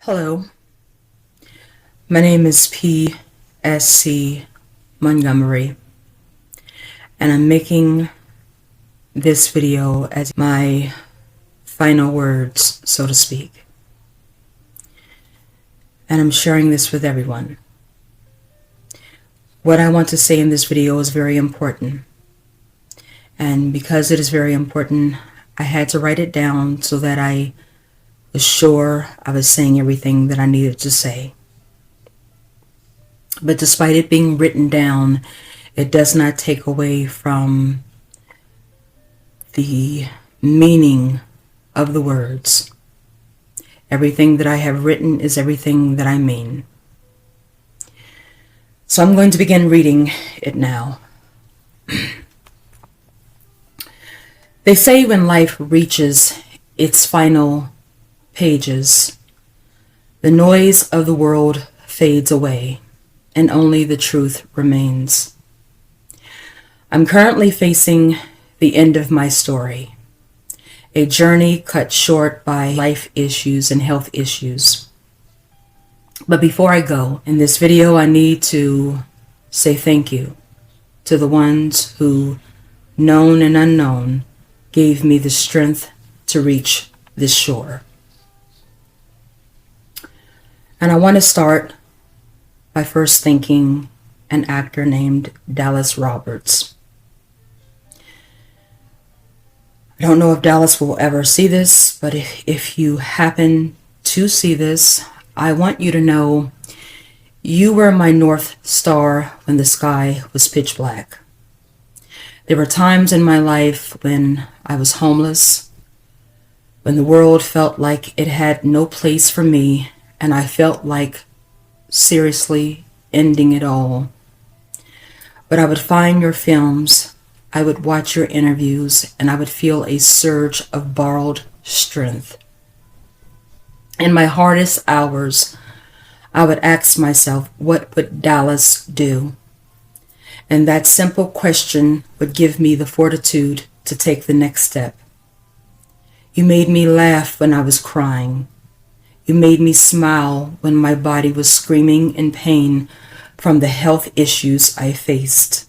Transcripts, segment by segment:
Hello, my name is P.S.C. Montgomery, and I'm making this video as my final words, so to speak. And I'm sharing this with everyone. What I want to say in this video is very important. And because it is very important, I had to write it down so that I was sure I was saying everything that I needed to say. But despite it being written down, it does not take away from the meaning of the words. Everything that I have written is everything that I mean. So I'm going to begin reading it now. They say when life reaches its final pages, the noise of the world fades away and only the truth remains. I'm currently facing the end of my story, a journey cut short by life issues and health issues. But before I go, in this video, I need to say thank you to the ones who, known and unknown, gave me the strength to reach this shore. And I want to start by first thanking an actor named Dallas Roberts. I don't know if Dallas will ever see this, but if you happen to see this, I want you to know you were my North Star when the sky was pitch black. There were times in my life when I was homeless, when the world felt like it had no place for me, and I felt like seriously ending it all. But I would find your films, I would watch your interviews, and I would feel a surge of borrowed strength. In my hardest hours, I would ask myself, what would Dallas do? And that simple question would give me the fortitude to take the next step. You made me laugh when I was crying. You made me smile when my body was screaming in pain from the health issues I faced.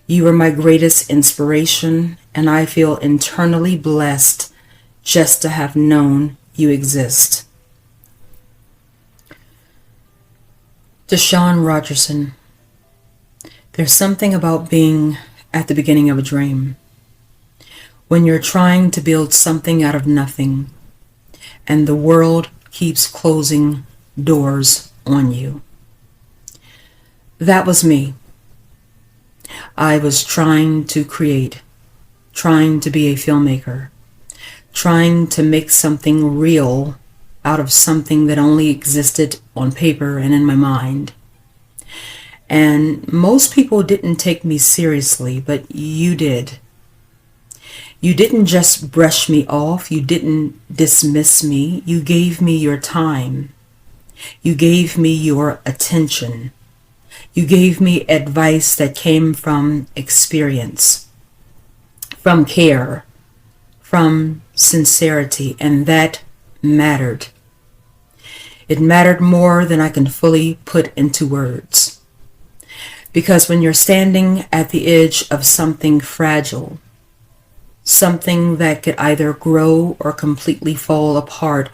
You were my greatest inspiration, and I feel internally blessed just to have known you exist. To Sean Rogerson, there's something about being at the beginning of a dream. When you're trying to build something out of nothing, and the world keeps closing doors on you. That was me. I was trying to create, trying to be a filmmaker, trying to make something real out of something that only existed on paper and in my mind. And most people didn't take me seriously, but you did. You didn't just brush me off. You didn't dismiss me. You gave me your time. You gave me your attention. You gave me advice that came from experience, from care, from sincerity, and that mattered. It mattered more than I can fully put into words. Because when you're standing at the edge of something fragile, something that could either grow or completely fall apart,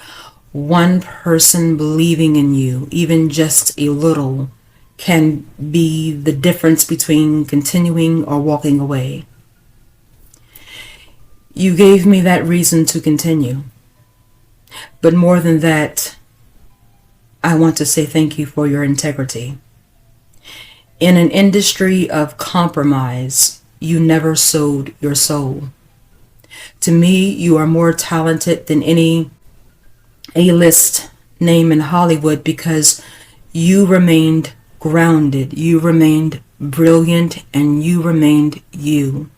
one person believing in you, even just a little, can be the difference between continuing or walking away. You gave me that reason to continue. But more than that, I want to say thank you for your integrity. In an industry of compromise, you never sold your soul. To me, you are more talented than any A-list name in Hollywood because you remained grounded, you remained brilliant, and you remained you.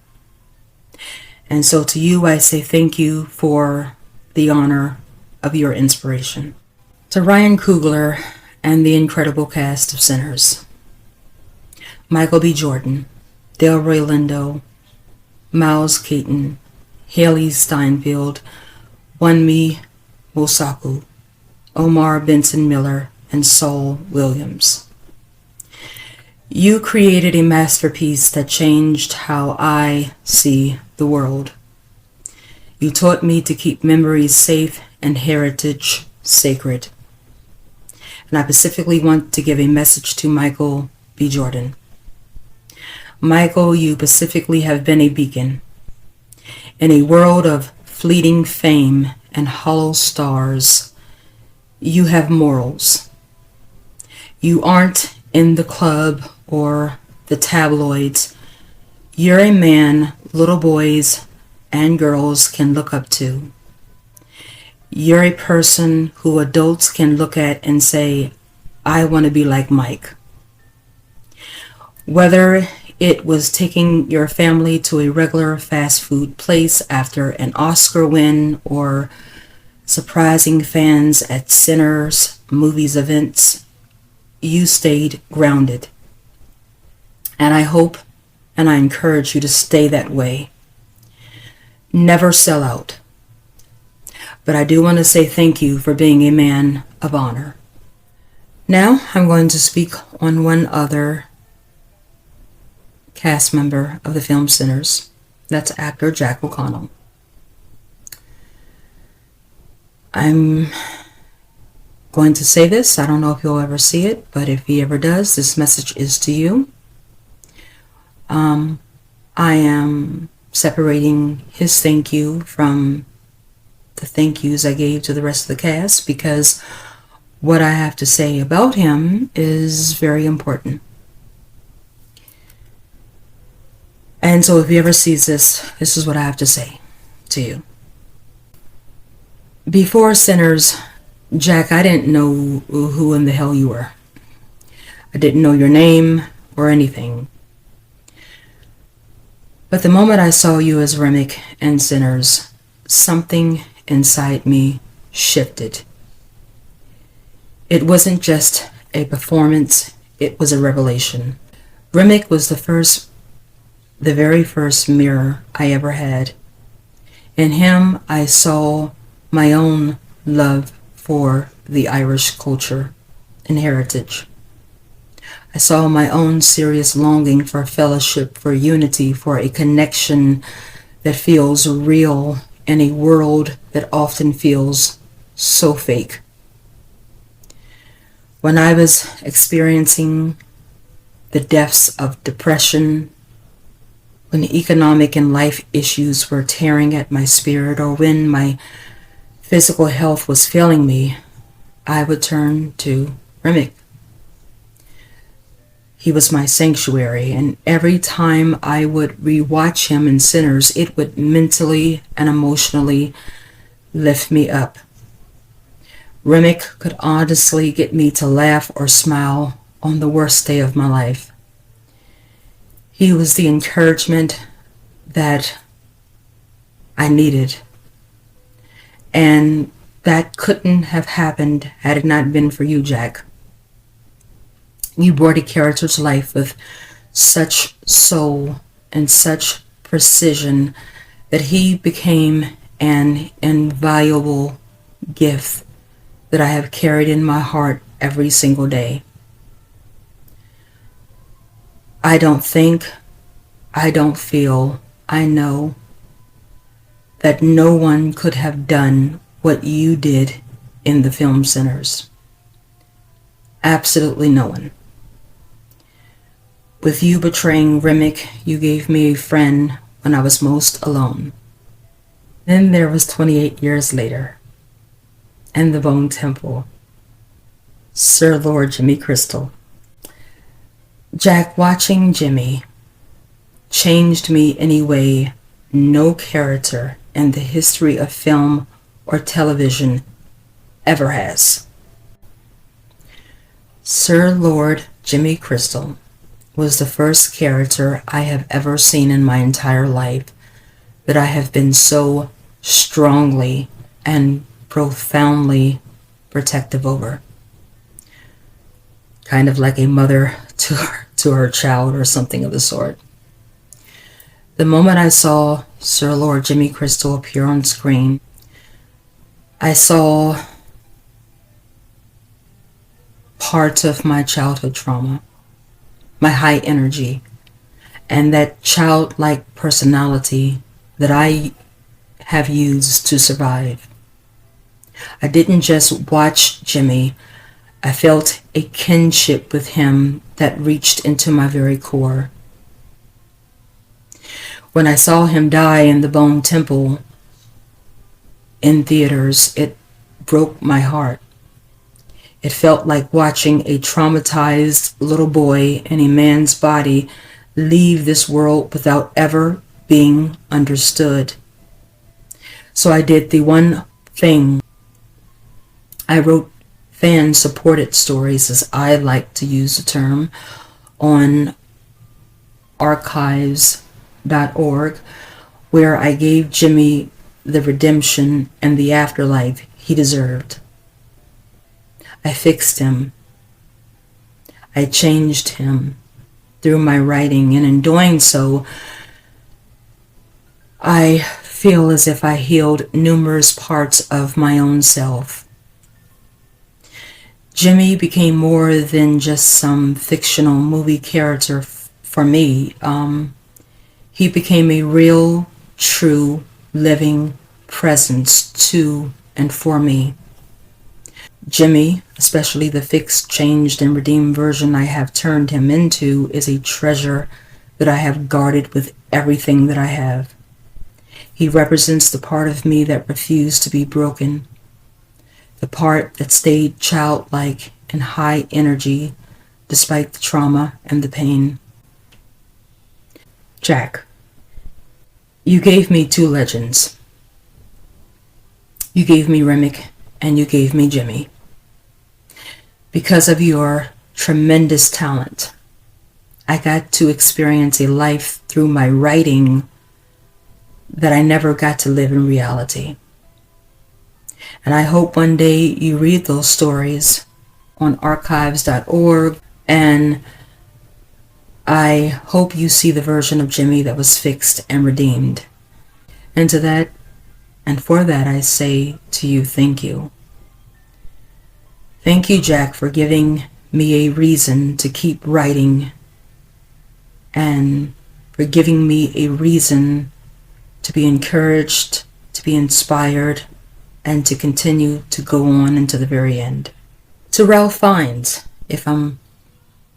And so to you, I say thank you for the honor of your inspiration. To Ryan Coogler and the incredible cast of Sinners, Michael B. Jordan, Delroy Lindo, Miles Keaton, Haley Steinfeld, Wunmi Mosaku, Omar Benson Miller, and Saul Williams. You created a masterpiece that changed how I see the world. You taught me to keep memories safe and heritage sacred. And I specifically want to give a message to Michael B. Jordan. Michael, you specifically have been a beacon. In a world of fleeting fame and hollow stars, you have morals. You aren't in the club or the tabloids. You're a man little boys and girls can look up to. You're a person who adults can look at and say, I want to be like Mike. Whether it was taking your family to a regular fast food place after an Oscar win or surprising fans at Sinners movies events, you stayed grounded. And I hope and I encourage you to stay that way. Never sell out. But I do want to say thank you for being a man of honor. Now I'm going to speak on one other cast member of the film Sinners. That's actor Jack O'Connell. I'm going to say this. I don't know if he'll ever see it, but if he ever does, this message is to you. I am separating his thank you from the thank yous I gave to the rest of the cast because what I have to say about him is very important. And so if he ever sees this, this is what I have to say to you. Before Sinners, Jack, I didn't know who in the hell you were. I didn't know your name or anything. But the moment I saw you as Remick in Sinners, something inside me shifted. It wasn't just a performance, it was a revelation. Remick was the very first mirror I ever had. In him, I saw my own love for the Irish culture and heritage. I saw my own serious longing for fellowship, for unity, for a connection that feels real in a world that often feels so fake. When I was experiencing the depths of depression, when economic and life issues were tearing at my spirit, or when my physical health was failing me, I would turn to Remick. He was my sanctuary, and every time I would rewatch him in Sinners, it would mentally and emotionally lift me up. Remick could honestly get me to laugh or smile on the worst day of my life. He was the encouragement that I needed, and that couldn't have happened had it not been for you, Jack. You brought a character to life with such soul and such precision that he became an invaluable gift that I have carried in my heart every single day. I don't think, I don't feel, I know that no one could have done what you did in the film Sinners. Absolutely no one. With you betraying Remick, you gave me a friend when I was most alone. Then there was 28 years later, and the Bone Temple, Sir Lord Jimmy Crystal. Jack, watching Jimmy changed me in a way no character in the history of film or television ever has. Sir Lord Jimmy Crystal was the first character I have ever seen in my entire life that I have been so strongly and profoundly protective over. Kind of like a mother to her child or something of the sort. The moment I saw Sir Lord Jimmy Crystal appear on screen, I saw parts of my childhood trauma, my high energy, and that childlike personality that I have used to survive. I didn't just watch Jimmy, I felt a kinship with him that reached into my very core. When I saw him die in the Bone Temple in theaters, it broke my heart. It felt like watching a traumatized little boy in a man's body leave this world without ever being understood. So I did the one thing. I wrote fan-supported stories, as I like to use the term, on archives.org, where I gave Jimmy the redemption and the afterlife he deserved. I fixed him. I changed him through my writing, and in doing so, I feel as if I healed numerous parts of my own self. Jimmy became more than just some fictional movie character for me. He became a real, true, living presence to and for me. Jimmy, especially the fixed, changed, and redeemed version I have turned him into, is a treasure that I have guarded with everything that I have. He represents the part of me that refused to be broken, the part that stayed childlike and high energy despite the trauma and the pain. Jack, you gave me two legends. You gave me Remick and you gave me Jimmy. Because of your tremendous talent, I got to experience a life through my writing that I never got to live in reality. And I hope one day you read those stories on archives.org, and I hope you see the version of Jimmy that was fixed and redeemed. And to that, and for that, I say to you, thank you. Thank you, Jack, for giving me a reason to keep writing, and for giving me a reason to be encouraged, to be inspired, and to continue to go on into the very end. To Ralph Fiennes, if I'm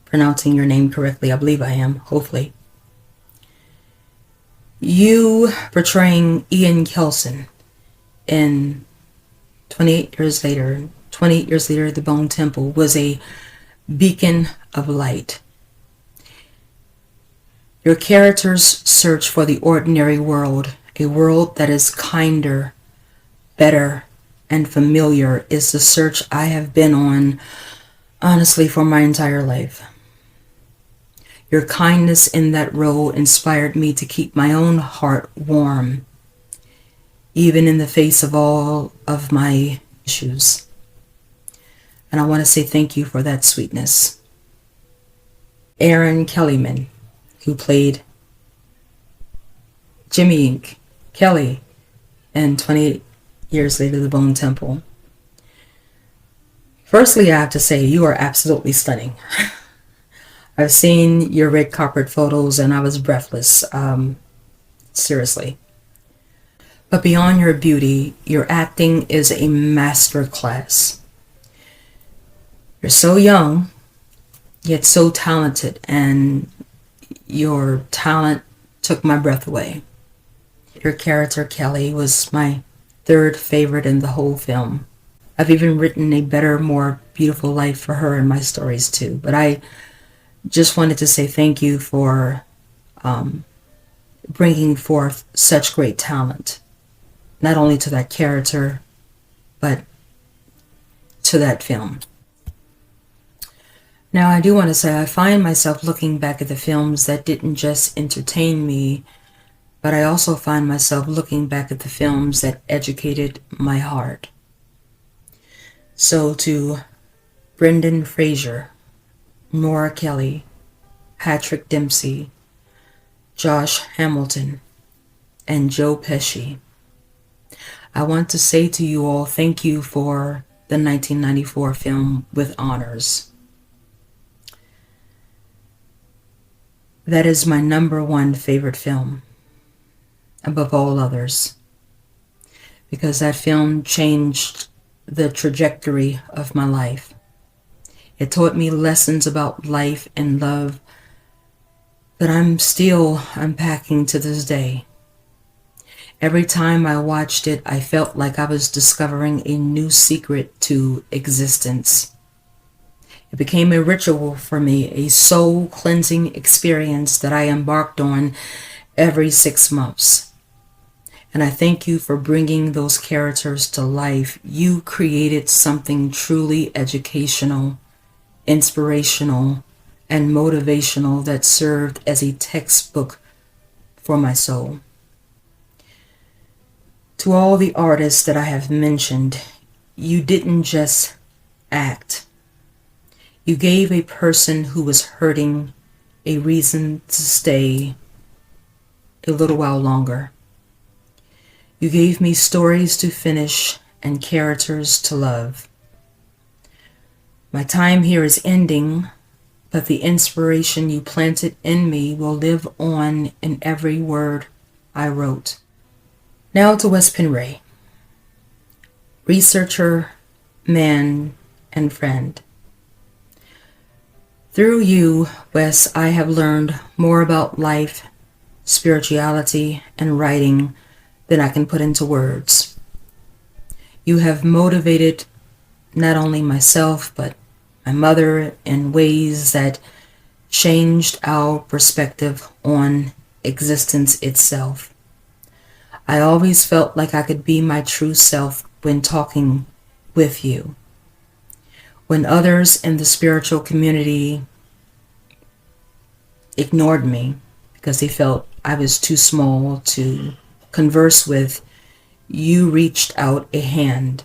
pronouncing your name correctly, I believe I am, hopefully. You portraying Ian Kelson in 28 Years Later, The Bone Temple, was a beacon of light. Your character's search for the ordinary world, a world that is kinder, better, and familiar, is the search I have been on, honestly, for my entire life. Your kindness in that role inspired me to keep my own heart warm, even in the face of all of my issues. And I want to say thank you for that sweetness. Erin Kellyman, who played Jimmy Kelly in 28 Years Later, The Bone Temple. Firstly, I have to say you are absolutely stunning. I've seen your red carpet photos and I was breathless, seriously. But beyond your beauty, your acting is a master class. You're so young, yet so talented, and your talent took my breath away. Your character, Kelly, was my third favorite in the whole film. I've even written a better, more beautiful life for her in my stories too. But I just wanted to say thank you for bringing forth such great talent, not only to that character, but to that film. Now, I do want to say I find myself looking back at the films that didn't just entertain me, but I also find myself looking back at the films that educated my heart. So to Brendan Fraser, Nora Kelly, Patrick Dempsey, Josh Hamilton, and Joe Pesci, I want to say to you all, thank you for the 1994 film with honors. That is my #1 favorite film, above all others, because that film changed the trajectory of my life. It taught me lessons about life and love that I'm still unpacking to this day. Every time I watched it, I felt like I was discovering a new secret to existence. It became a ritual for me, a soul-cleansing experience that I embarked on every 6 months. And I thank you for bringing those characters to life. You created something truly educational, inspirational, and motivational that served as a textbook for my soul. To all the artists that I have mentioned, you didn't just act. You gave a person who was hurting a reason to stay a little while longer. You gave me stories to finish and characters to love. My time here is ending, but the inspiration you planted in me will live on in every word I wrote. Now to Wes Penray, researcher, man, and friend. Through you, Wes, I have learned more about life, spirituality, and writing than I can put into words. You have motivated not only myself, but my mother in ways that changed our perspective on existence itself. I always felt like I could be my true self when talking with you. When others in the spiritual community ignored me because they felt I was too small to converse with, you reached out a hand.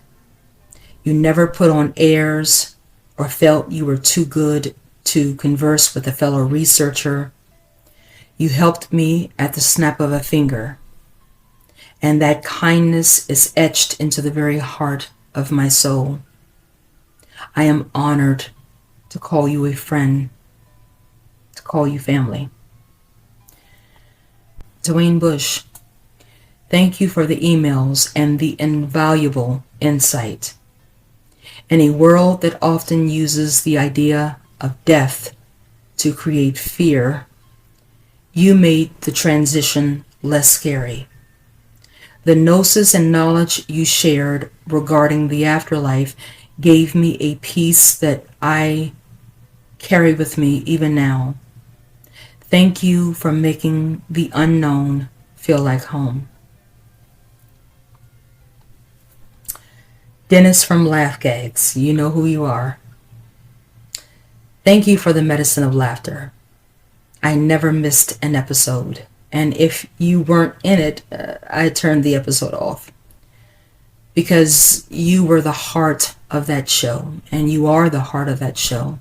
You never put on airs or felt you were too good to converse with a fellow researcher. You helped me at the snap of a finger. And that kindness is etched into the very heart of my soul. I am honored to call you a friend, to call you family. Dwayne Bush, thank you for the emails and the invaluable insight. In a world that often uses the idea of death to create fear, you made the transition less scary. The gnosis and knowledge you shared regarding the afterlife gave me a peace that I carry with me even now. Thank you for making the unknown feel like home. Dennis from Laugh Gags, you know who you are. Thank you for the medicine of laughter. I never missed an episode. And if you weren't in it, I turned the episode off. Because you were the heart of that show. And you are the heart of that show.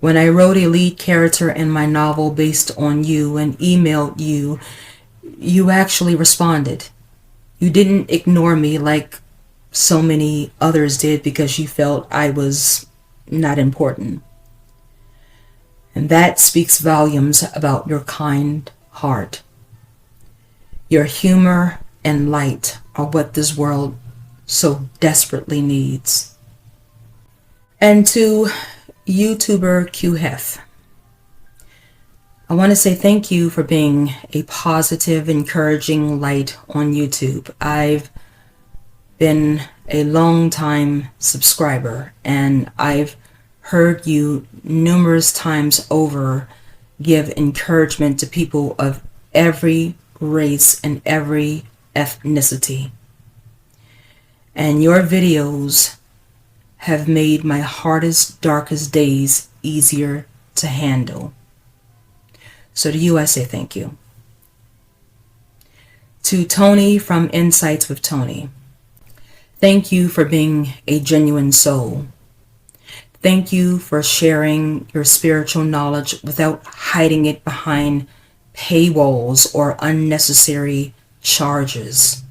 When I wrote a lead character in my novel based on you and emailed you, you actually responded. You didn't ignore me like so many others did because you felt I was not important. And that speaks volumes about your kind heart. Your humor and light are what this world so desperately needs. And to YouTuber QHef, I want to say thank you for being a positive, encouraging light on YouTube. I've been a long time subscriber and I've heard you numerous times over give encouragement to people of every race and every ethnicity. And your videos have made my hardest, darkest days easier to handle. So to you, I say thank you. To Tony from Insights with Tony, thank you for being a genuine soul. Thank you for sharing your spiritual knowledge without hiding it behind paywalls or unnecessary charges.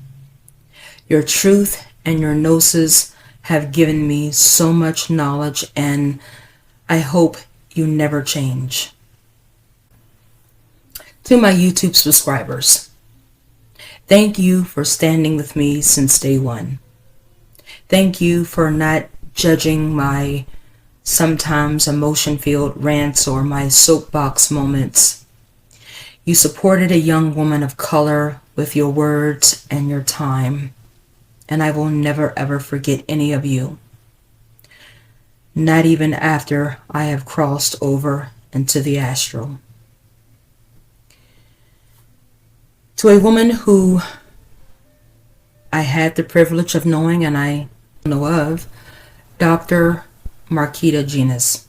Your truth and your gnosis have given me so much knowledge, and I hope you never change. To my YouTube subscribers, thank you for standing with me since day one. Thank you for not judging my sometimes emotion-filled rants or my soapbox moments. You supported a young woman of color with your words and your time, and I will never ever forget any of you. Not even after I have crossed over into the astral. To a woman who I had the privilege of knowing and I know of, Dr. Marquita Genus.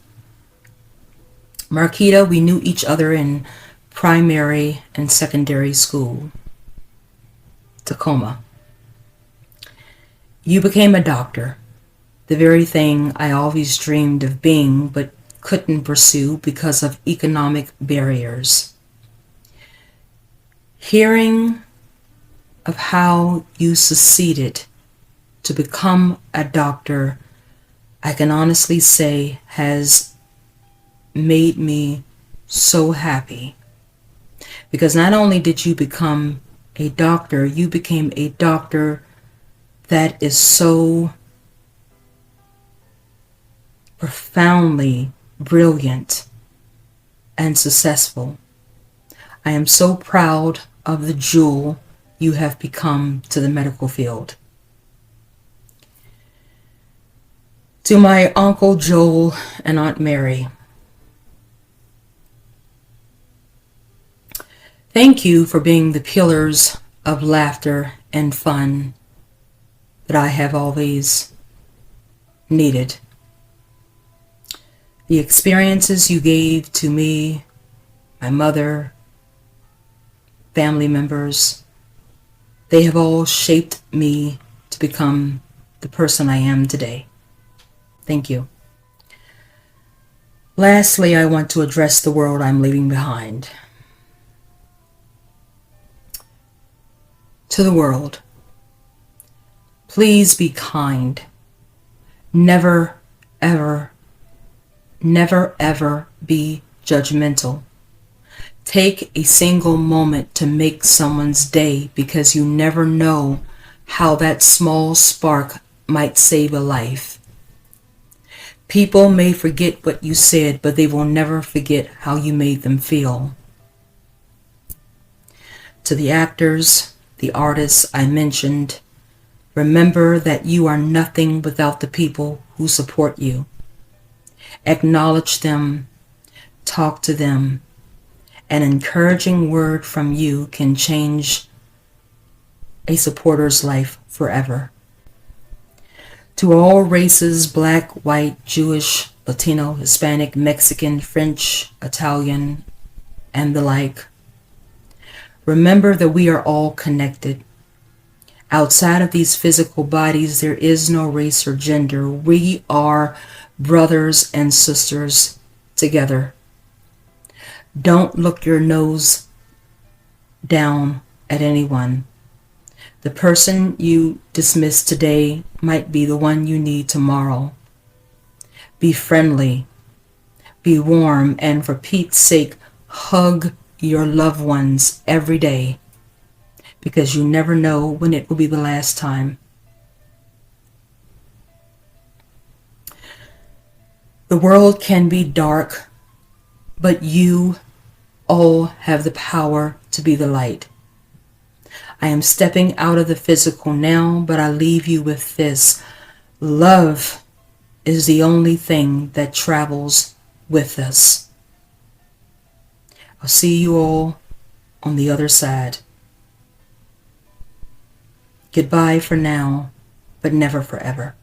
Marquita, we knew each other in primary and secondary school. Tacoma. You became a doctor, the very thing I always dreamed of being but couldn't pursue because of economic barriers. Hearing of how you succeeded to become a doctor, I can honestly say has made me so happy. Because not only did you become a doctor, you became a doctor that is so profoundly brilliant and successful. I am so proud of the jewel you have become to the medical field. To my Uncle Joel and Aunt Mary, thank you for being the pillars of laughter and fun that I have always needed. The experiences you gave to me, my mother, family members, they have all shaped me to become the person I am today. Thank you. Lastly, I want to address the world I'm leaving behind. To the world, please be kind. Never, ever, never, ever be judgmental. Take a single moment to make someone's day, because you never know how that small spark might save a life. People may forget what you said, but they will never forget how you made them feel. To the actors, the artists I mentioned, remember that you are nothing without the people who support you. Acknowledge them, talk to them. An encouraging word from you can change a supporter's life forever. To all races, black, white, Jewish, Latino, Hispanic, Mexican, French, Italian, and the like, remember that we are all connected. Outside of these physical bodies, there is no race or gender. We are brothers and sisters together. Don't look your nose down at anyone. The person you dismiss today might be the one you need tomorrow. Be friendly, be warm, and for Pete's sake, hug your loved ones every day, because you never know when it will be the last time. The world can be dark, but you all have the power to be the light. I am stepping out of the physical now, but I leave you with this. Love is the only thing that travels with us. I'll see you all on the other side. Goodbye for now, but never forever.